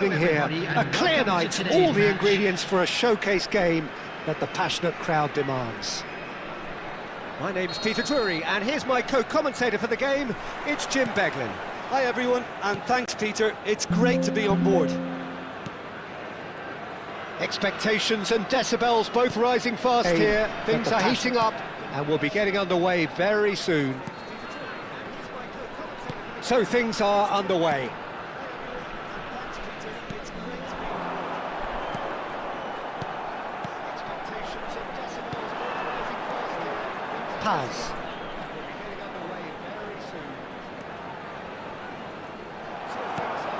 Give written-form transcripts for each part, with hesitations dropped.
Here, a clear night, all the ingredients for a showcase game that the passionate crowd demands. My name's Peter Drury, and here's my co-commentator for the game, it's Jim Beglin. Hi everyone, and thanks Peter, it's great to be on board. Expectations and decibels both rising fast here, things are heating up, and we'll be getting underway very soon. So things are underway. Paz.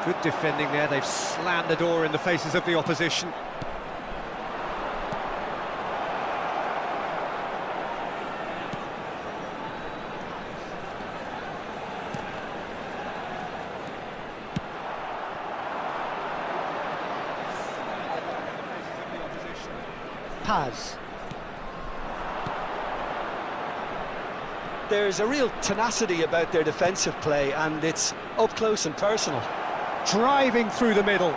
Good defending there, they've slammed the door in the faces of the opposition. Paz. There's a real tenacity about their defensive play, and it's up close and personal. Driving through the middle.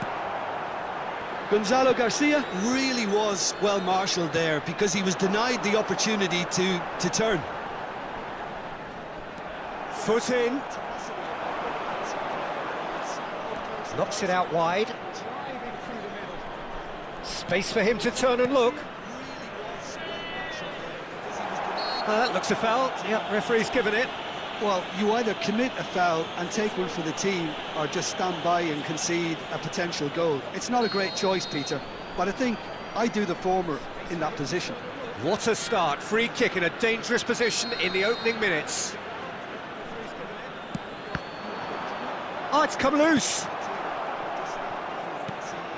Gonzalo Garcia really was well marshalled there because he was denied the opportunity to turn. Foot in. Knocks it out wide. Space for him to turn and look. That looks a foul. Yep, referee's given it. Well, you either commit a foul and take one for the team, or just stand by and concede a potential goal. It's not a great choice, Peter, but I think I do the former in that position. What a start. Free kick in a dangerous position in the opening minutes. Oh, it's come loose.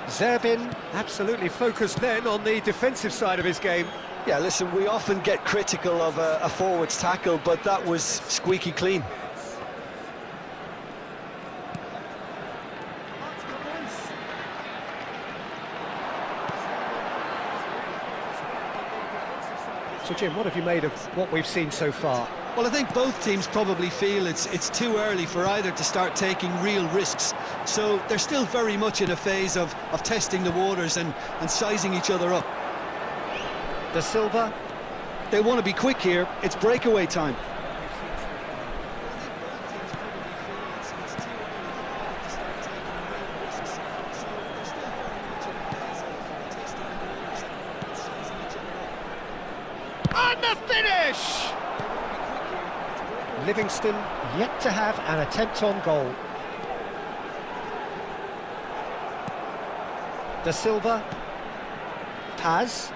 Zerbin absolutely focused then on the defensive side of his game. Yeah, listen, we often get critical of a forward's tackle, but that was squeaky clean. So, Jim, what have you made of what we've seen so far? Well, I think both teams probably feel it's too early for either to start taking real risks. So they're still very much in a phase of testing the waters and sizing each other up. Da Silva. They want to be quick here, it's breakaway time. And the finish! Livingston yet to have an attempt on goal. Da Silva. Paz.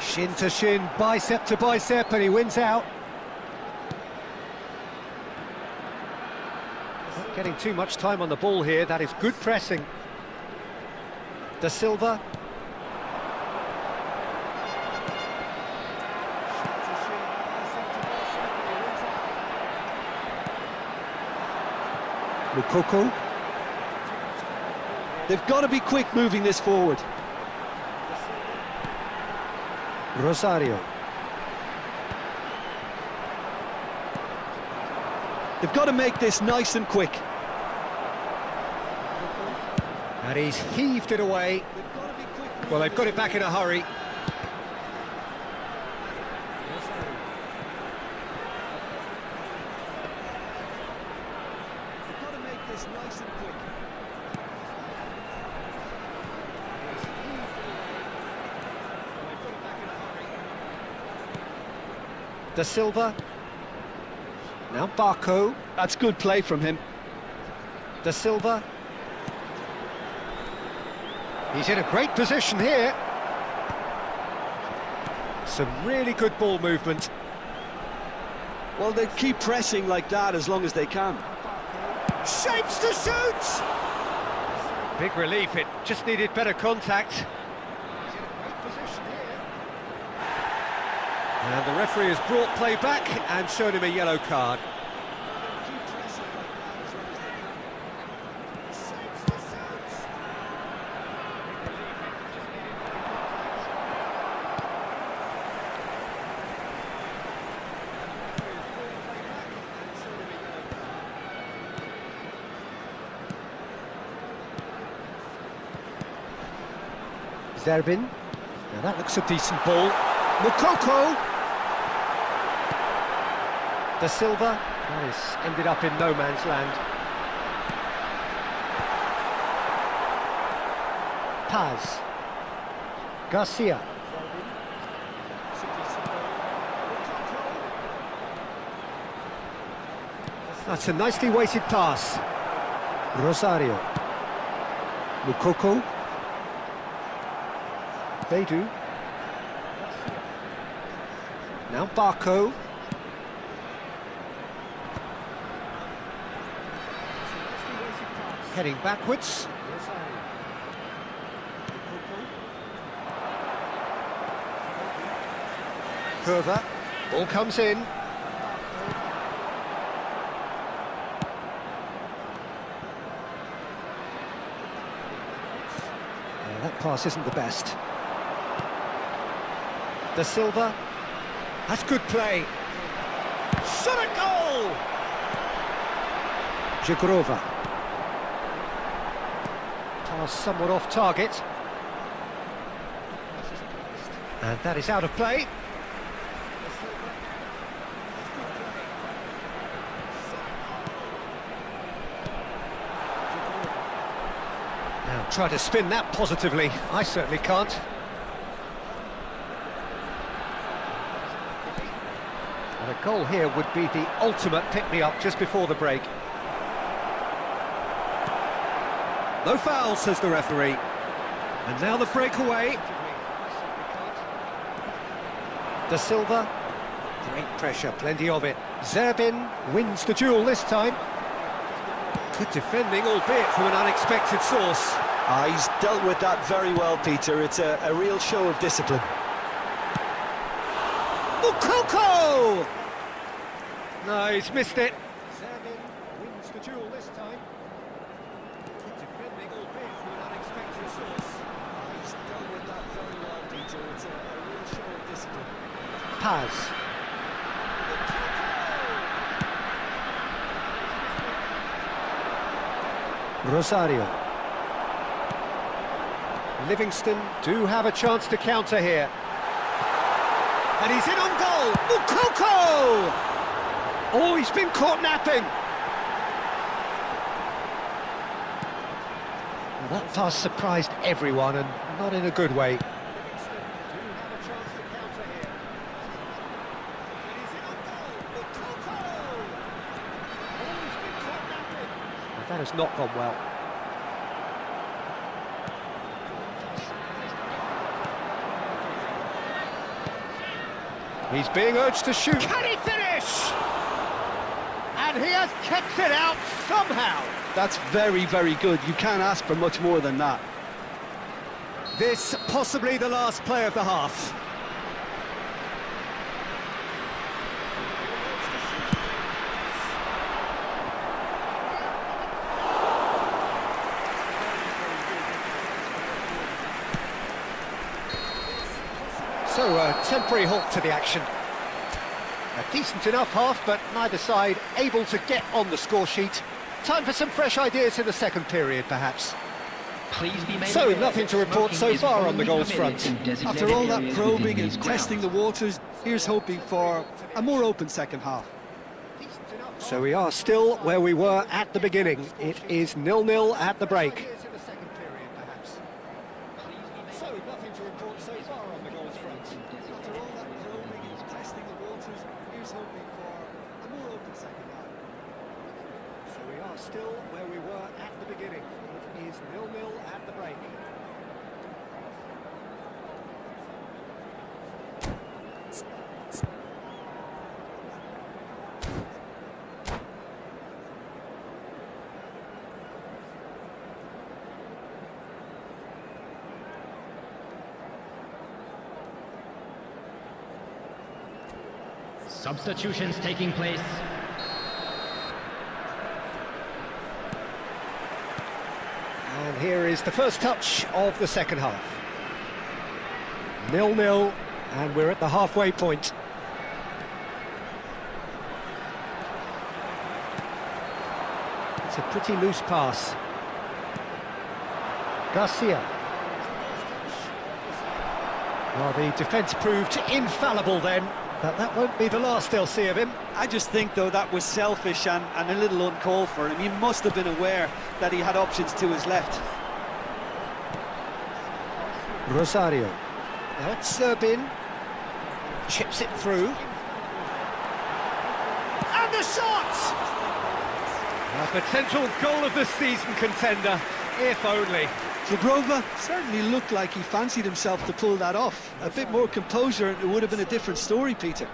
Shin to shin, bicep to bicep, and he wins out. Not getting too much time on the ball here, that is good pressing. Da Silva. Mukoko. They've got to be quick moving this forward. Rosario. They've got to make this nice and quick. And he's heaved it away. Well, they've got it back in a hurry. They've got to make this nice and quick. Da Silva. Now Barco. That's good play from him. Da Silva. He's in a great position here. Some really good ball movement. Well, they keep pressing like that as long as they can. Shapes to shoot! Big relief, it just needed better contact. And the referee has brought play back and shown him a yellow card. Zerbin. Now that looks a decent ball. Mukoko. Da Silva. That has ended up in no man's land. Paz. Garcia. That's a nicely weighted pass. Rosario. Mukoko. Beidou. Now Barco. Heading backwards. Curva. Ball comes in. That pass isn't the best. Da Silva. That's good play. Shot a goal! Jagrova. Pass somewhat off target. And that is out of play. Now try to spin that positively. I certainly can't. And a goal here would be the ultimate pick-me-up just before the break. No foul, says the referee. And now the breakaway. Da Silva. Great pressure, plenty of it. Zerbin wins the duel this time. Good defending, albeit from an unexpected source. He's dealt with that very well, Peter. It's a real show of discipline. Mukoko! No, he's missed it. Zerbin wins the duel this time. Good defending, albeit from an unexpected source. He's dealt with that very well, Peter. It's a real show of discipline. Paz. Rosario. Livingston do have a chance to counter here. And he's in on goal! Mukoko! Oh, he's been caught napping! Well, that pass surprised everyone, and not in a good way. Livingston do have a chance to counter here. And he's in on goal! Mukoko! Oh, he's been caught napping! Well, that has not gone well. He's being urged to shoot. Can he finish? And he has kept it out somehow. That's very, very good. You can't ask for much more than that. This possibly the last play of the half. So a temporary halt to the action. A decent enough half, but neither side able to get on the score sheet. Time for some fresh ideas in the second period, perhaps. So, nothing to report so far on the goals front. After all that probing and testing the waters, here's hoping for a more open second half. So we are still where we were at the beginning. It is 0-0 at the break. So, nothing to report so far on the goals front. After all that probing and testing the waters, here's hoping for a more open second half. So we are still where we were at the beginning. It is 0-0 at the break. Substitutions taking place. And here is the first touch of the second half. 0-0, and we're at the halfway point. It's a pretty loose pass. Garcia. Well, the defence proved infallible then, but that won't be the last they'll see of him. I just think, though, that was selfish and a little uncalled for him. He must have been aware that he had options to his left. Rosario. Now it's Serbin. Chips it through. And the shot! A potential goal of the season contender, if only. Zagrova certainly looked like he fancied himself to pull that off. A bit more composure and it would have been a different story, Peter.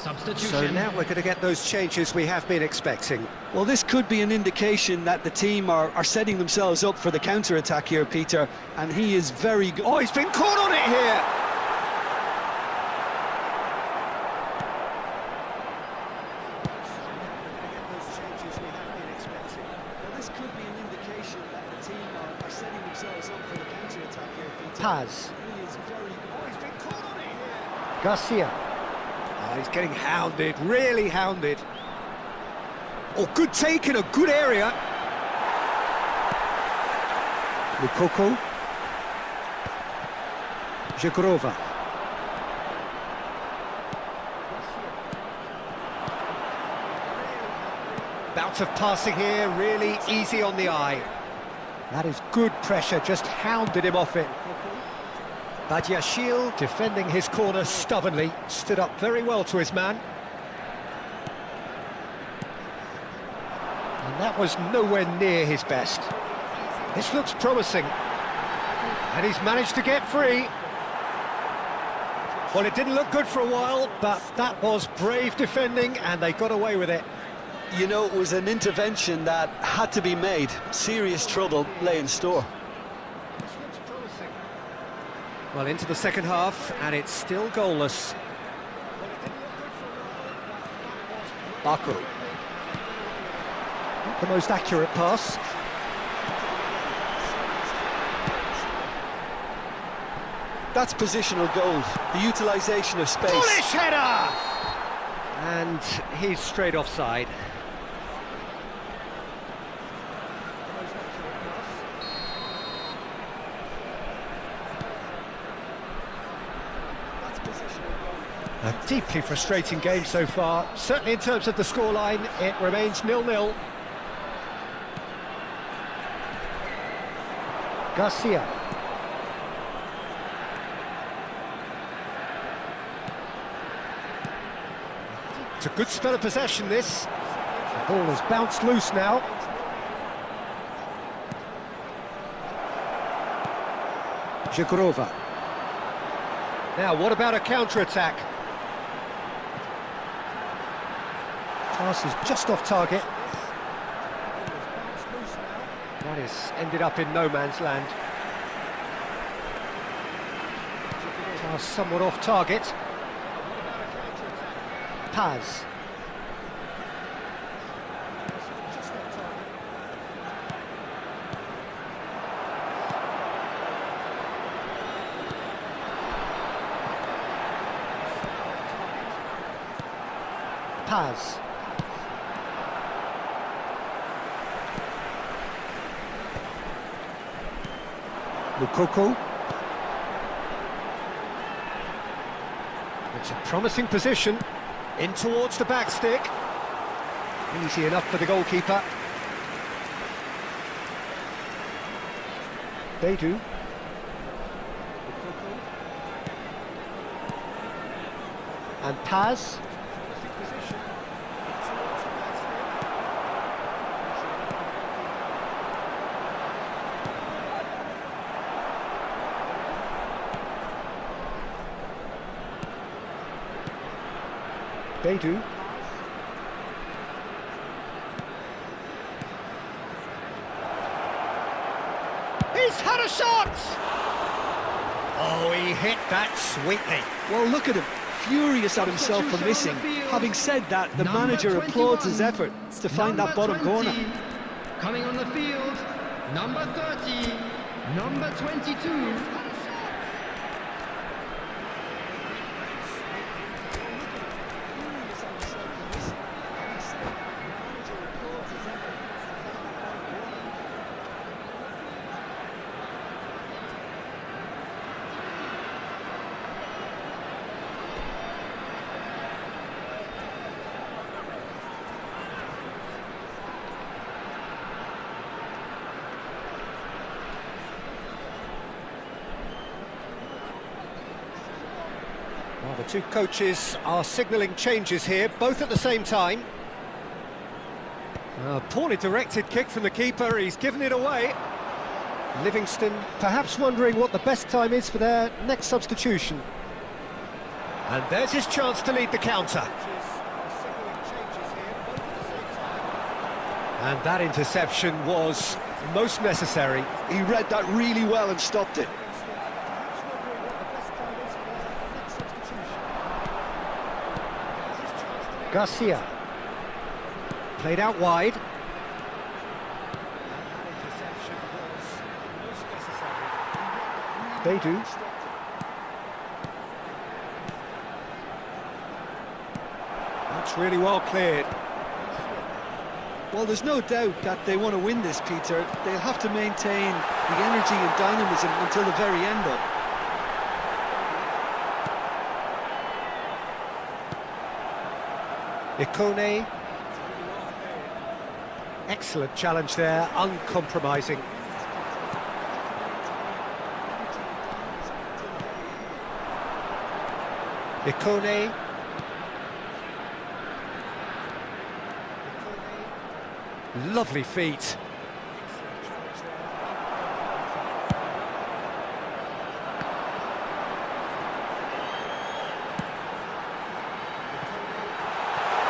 Substitution. So now we're going to get those changes we have been expecting. Well, this could be an indication that the team are setting themselves up for the counter-attack here, Peter, and he is very good. Oh, he's been caught on it here! Well, this could be an indication that the team are setting themselves up for the counter-attack here, Peter. Paz. He is very good. Oh, he's been caught on it here! Garcia. Oh, he's getting hounded, really hounded. Oh, good take in a good area. Lukoko. Zagrova. Bout of passing here, really easy on the eye. That is good pressure, just hounded him off it. Badiashile defending his corner stubbornly, stood up very well to his man. And that was nowhere near his best. This looks promising. And he's managed to get free. Well, it didn't look good for a while, but that was brave defending, and they got away with it. You know, it was an intervention that had to be made. Serious trouble lay in store. Well, into the second half, and it's still goalless. Baku. Not the most accurate pass. That's positional goal, the utilisation of space. Bullish header! And he's straight offside. A deeply frustrating game so far. Certainly in terms of the scoreline, it remains 0-0. Garcia. It's a good spell of possession, this. The ball has bounced loose now. Zagrova. Now, what about a counter-attack? Pass is just off target. That is ended up in no man's land. Pass somewhat off target. Paz. Paz. Lukoko. It's a promising position. In towards the back stick. Easy enough for the goalkeeper. They do. And Paz. They do. He's had a shot! Oh, he hit that sweetly. Well, look at him, furious at himself for missing. Having said that, the manager applauds his effort to find that bottom corner. Coming on the field, number 30, number 22. Well, the two coaches are signalling changes here, both at the same time. A poorly directed kick from the keeper, he's given it away. Livingston perhaps wondering what the best time is for their next substitution. And there's his chance to lead the counter. And that interception was most necessary. He read that really well and stopped it. Garcia, played out wide. They do. That's really well cleared. Well, there's no doubt that they want to win this, Peter. They'll have to maintain the energy and dynamism until the very end, though. Ikone. Excellent challenge there, uncompromising. Ikone. Lovely feet.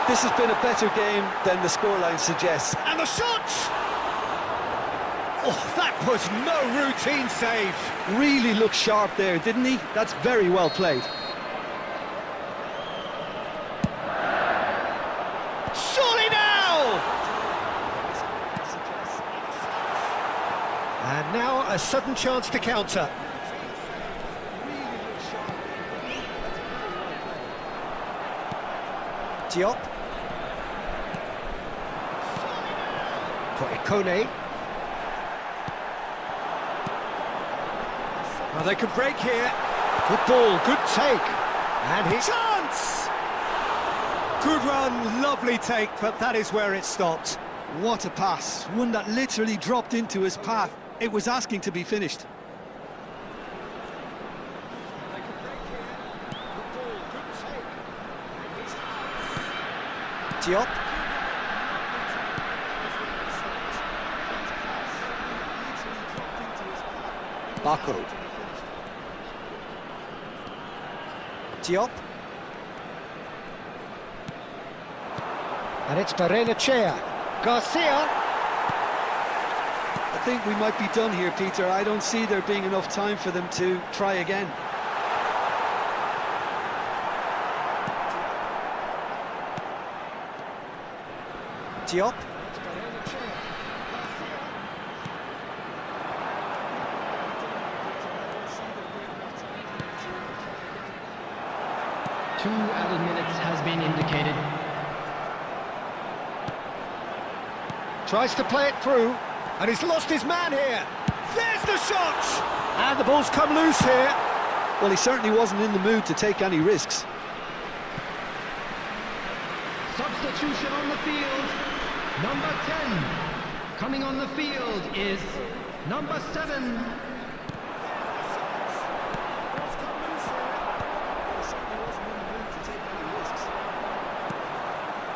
This has been a better game than the scoreline suggests. And the shot! Oh, that was no routine save. Really looked sharp there, didn't he? That's very well played. Surely now! And now a sudden chance to counter. Diop. For Ikone. Well, they could break here. Good ball, good take. And his chance! Good run, lovely take, but that is where it stopped. What a pass. One that literally dropped into his path. It was asking to be finished. Diop. Bako. Diop. And it's BRENBRAD7. Garcia. I think we might be done here, Peter. I don't see there being enough time for them to try again. Diop. Two added minutes has been indicated. Tries to play it through, and he's lost his man here. There's the shot! And the ball's come loose here. Well, he certainly wasn't in the mood to take any risks. Substitution on the field. Number 10. Coming on the field is number 7.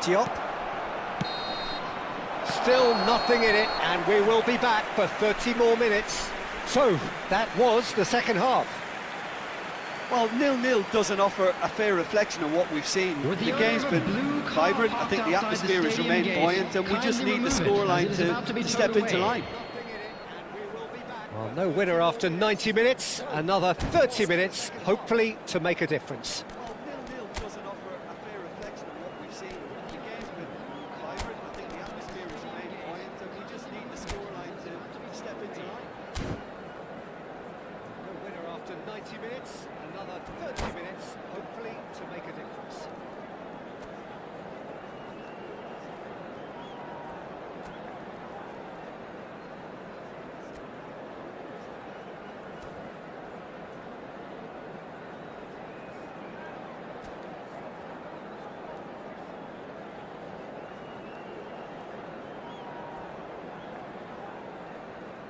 Diop. Still nothing in it, and we will be back for 30 more minutes. So, that was the second half. Well, 0-0 doesn't offer a fair reflection on what we've seen. The game's been vibrant. I think the atmosphere has remained buoyant, and we just need the scoreline to step into line. Well, Well, no winner after 90 minutes, another 30 minutes, hopefully to make a difference. Well, 0-0 doesn't offer a fair reflection of what we've seen. The game's been vibrant, I think the atmosphere has remained buoyant, and we just need the scoreline to step into line. No winner after 90 minutes, another 30 minutes, hopefully to make a difference.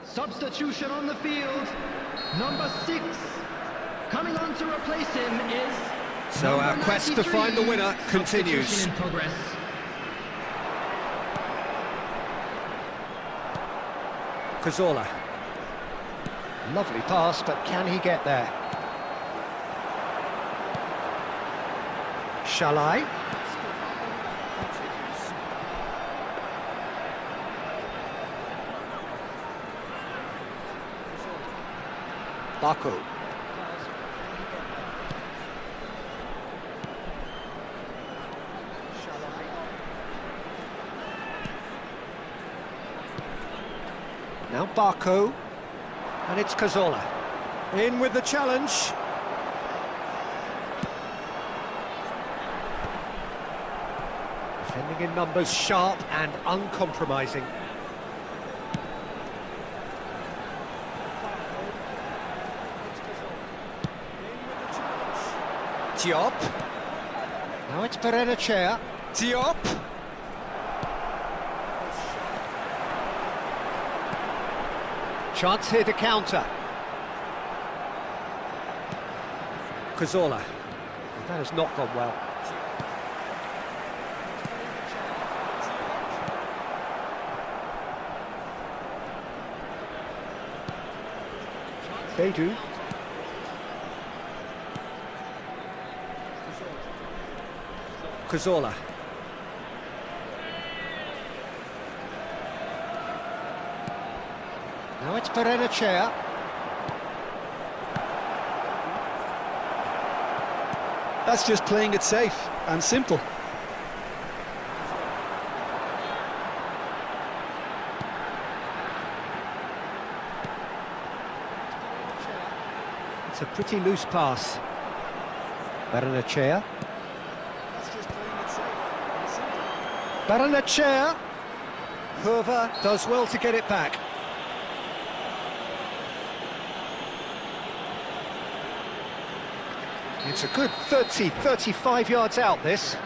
Substitution on the field. Number 6. Coming on to replace him is. So our quest to find the winner continues. Substitution in progress. Cazorla. Lovely pass, but can he get there? Shalai. Baku. Now Baku, and it's Cazorla. In with the challenge. Defending in numbers, sharp and uncompromising. Diop. Now it's BRENBRAD7. Diop! Chance here to counter. Cazorla. That has not gone well. They do. Cazorla. Now it's BRENBRAD7. That's just playing it safe and simple. It's a pretty loose pass. BRENBRAD7. That's just playing it safe and simple. BRENBRAD7. Whoever does well to get it back. It's a good 30, 35 yards out, this.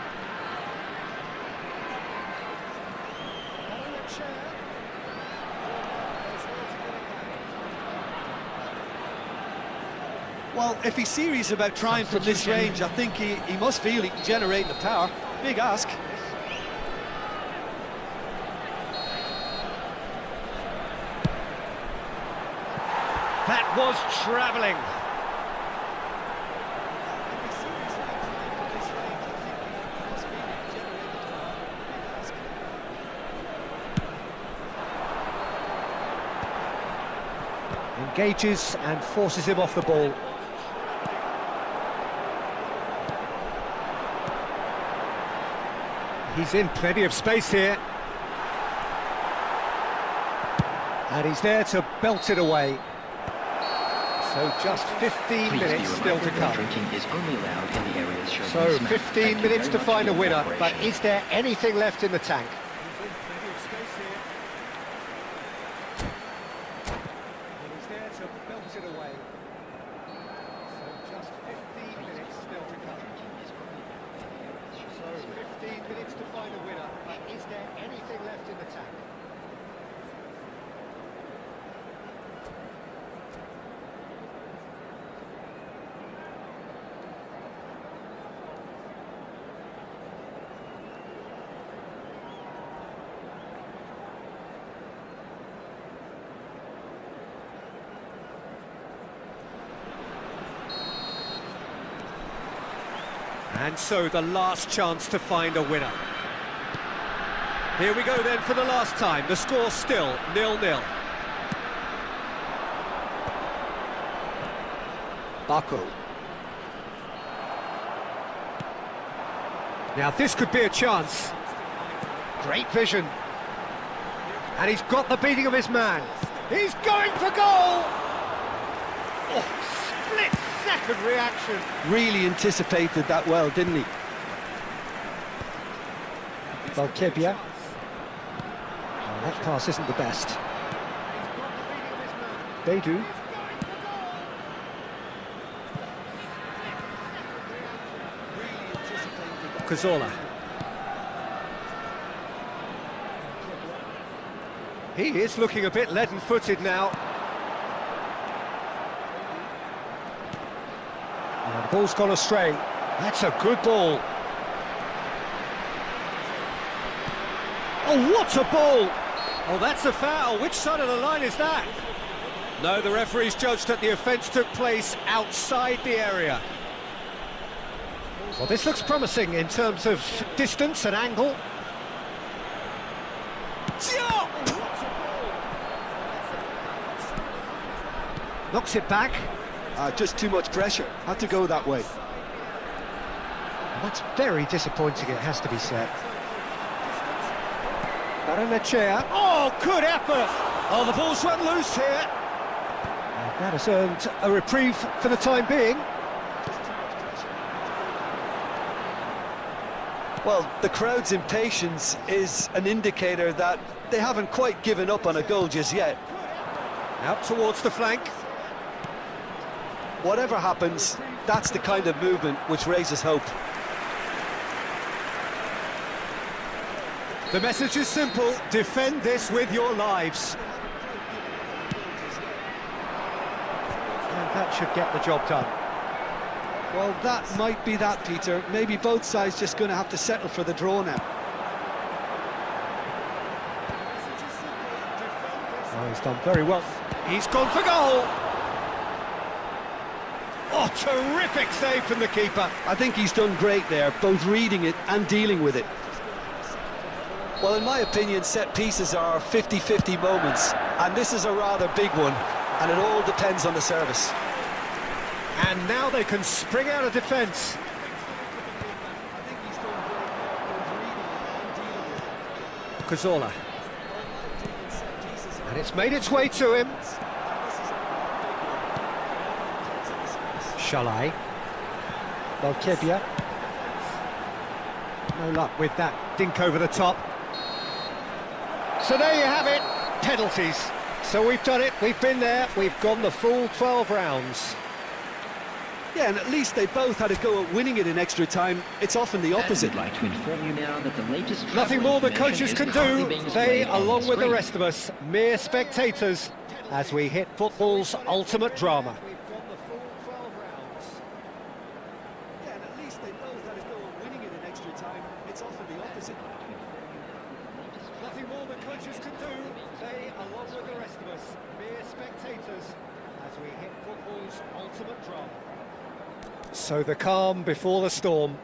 Well, if he's serious about trying from this range, I think he must feel he can generate the power. Big ask. That was travelling. Engages and forces him off the ball. He's in plenty of space here. And he's there to belt it away. So just 15 minutes still to come. Drinking is only allowed in the areas shown So on this map. 15 Thank you minutes very to much find a for your winner, but cooperation. is there anything left in the tank? He's there to belt it away. So just 15 minutes still to come. So 15 minutes to find a winner, but is there anything left in the tank? And so the last chance to find a winner. Here we go then for the last time. The score still 0-0. Baku. Now this could be a chance. Great vision. And he's got the beating of his man. He's going for goal! Oh, split-second reaction. Really anticipated that well, didn't he? Valkebia. Oh, that pass isn't the best. They do. Cazorla. He is looking a bit leaden-footed now. And the ball's gone astray. That's a good ball. Oh, what a ball! Oh, that's a foul. Which side of the line is that? No, the referee's judged that the offence took place outside the area. Well, this looks promising in terms of distance and angle. Knocks it back. Just too much pressure. Had to go that way. That's very disappointing, it has to be said. Baranechea. Oh, good effort! Oh, the ball's run loose here. And that has earned a reprieve for the time being. Well, the crowd's impatience is an indicator that they haven't quite given up on a goal just yet. Out towards the flank. Whatever happens, that's the kind of movement which raises hope. The message is simple: defend this with your lives. And that should get the job done. Well, that might be that, Peter. Maybe both sides just going to have to settle for the draw now. Oh, he's done very well. He's gone for goal! Oh, terrific save from the keeper. I think he's done great there, both reading it and dealing with it. Well, in my opinion, set pieces are 50-50 moments, and this is a rather big one, and it all depends on the service. And now they can spring out of defence. Cazorla. And it's made its way to him. Shalai. Valkebia. No luck with that dink over the top. So there you have it, penalties. So we've done it, we've been there, we've gone the full 12 rounds. Yeah, and at least they both had a go at winning it in extra time. It's often the opposite. I'd like to inform you now that the latest Nothing more the coaches can do. They, along with the rest. rest of us, mere spectators, as we hit football's ultimate drama. Yeah, and at least they both had a go at winning it in extra time. It's often the opposite. Nothing more the coaches can do. They, along with the rest of us, mere spectators, as we hit football's ultimate drama. So the calm before the storm.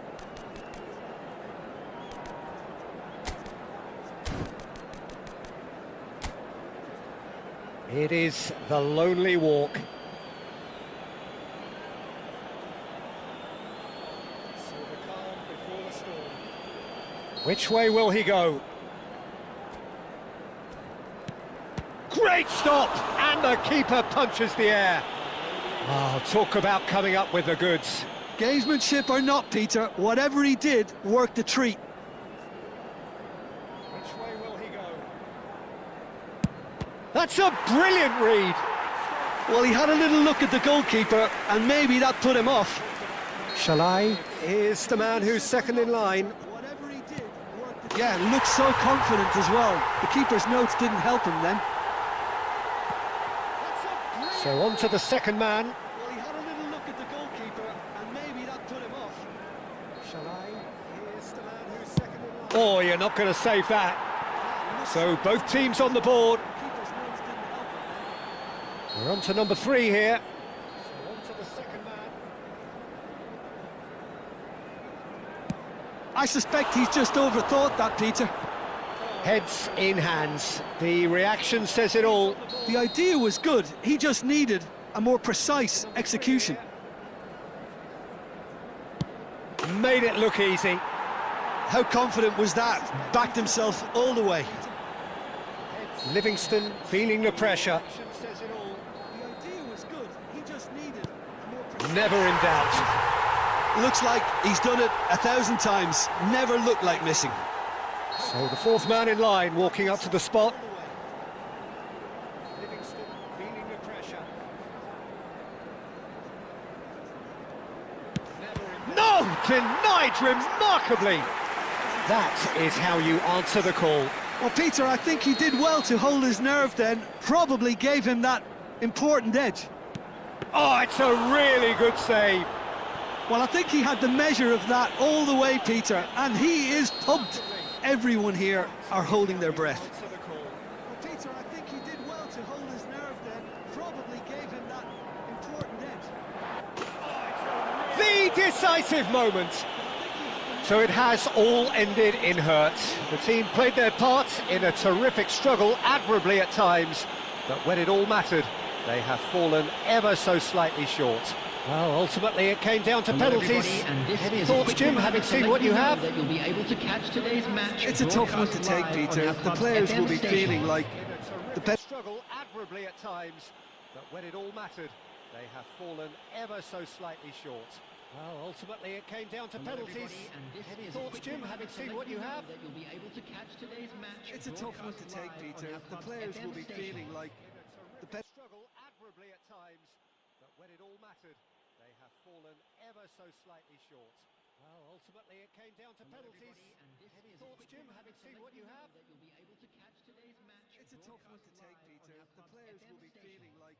It is the lonely walk. So the calm before the storm. Which way will he go? Great stop! And the keeper punches the air. Oh, talk about coming up with the goods. Gamesmanship or not, Peter, whatever he did worked a treat. Which way will he go? That's a brilliant read. Well, he had a little look at the goalkeeper, and maybe that put him off. Shalai is the man who's second in line. Whatever he did worked. Yeah, looked so confident as well. The keeper's notes didn't help him then. So on to the second man. Well, he had a little look at the goalkeeper, and maybe that put him off. Shalai is the man who's second in line. Oh, you're not going to save that. So both teams on the board. We're on to number 3 here. So on to the second man. I suspect he's just overthought that, Peter. Heads in hands. The reaction says it all. The idea was good, he just needed a more precise execution. Made it look easy. How confident was that? Backed himself all the way. Livingston feeling the pressure. Says it all. The idea was good. He just needed a more precise. Never in doubt. Looks like he's done it 1,000 times. Never looked like missing. So the fourth man in line walking up to the spot. Livingston feeling the pressure. No! Denied remarkably! That is how you answer the call. Well, Peter, I think he did well to hold his nerve then. Probably gave him that important edge. Oh, it's a really good save. Well, I think he had the measure of that all the way, Peter, and he is pumped. Everyone here are holding their breath. Well, Peter, I think he did well to hold his nerve then. Probably gave him that important edge. The decisive moment. So it has all ended in hurt. The team played their part in a terrific struggle, admirably at times, but when it all mattered, they have fallen ever so slightly short. Well, ultimately it came down to penalties. Any thoughts, Jim, having seen what you have? That you'll be able to catch today's match. It's a tough one to take, Peter. The players will be feeling like the struggle admirably at times, but when it all mattered, they have fallen ever so slightly short. Well, ultimately it came down to penalties. Any thoughts, Jim, having seen what you have? That you'll be able to catch today's match. It's a tough one to take, Peter. The players will be feeling like the Struggle admirably at times, but when it all mattered, they have fallen ever so slightly short. Well, ultimately it came down to penalties. Any thoughts, Jim, having seen what you have? That you'll be able to catch today's match. It's a tough one to take, Peter. The players will be feeling like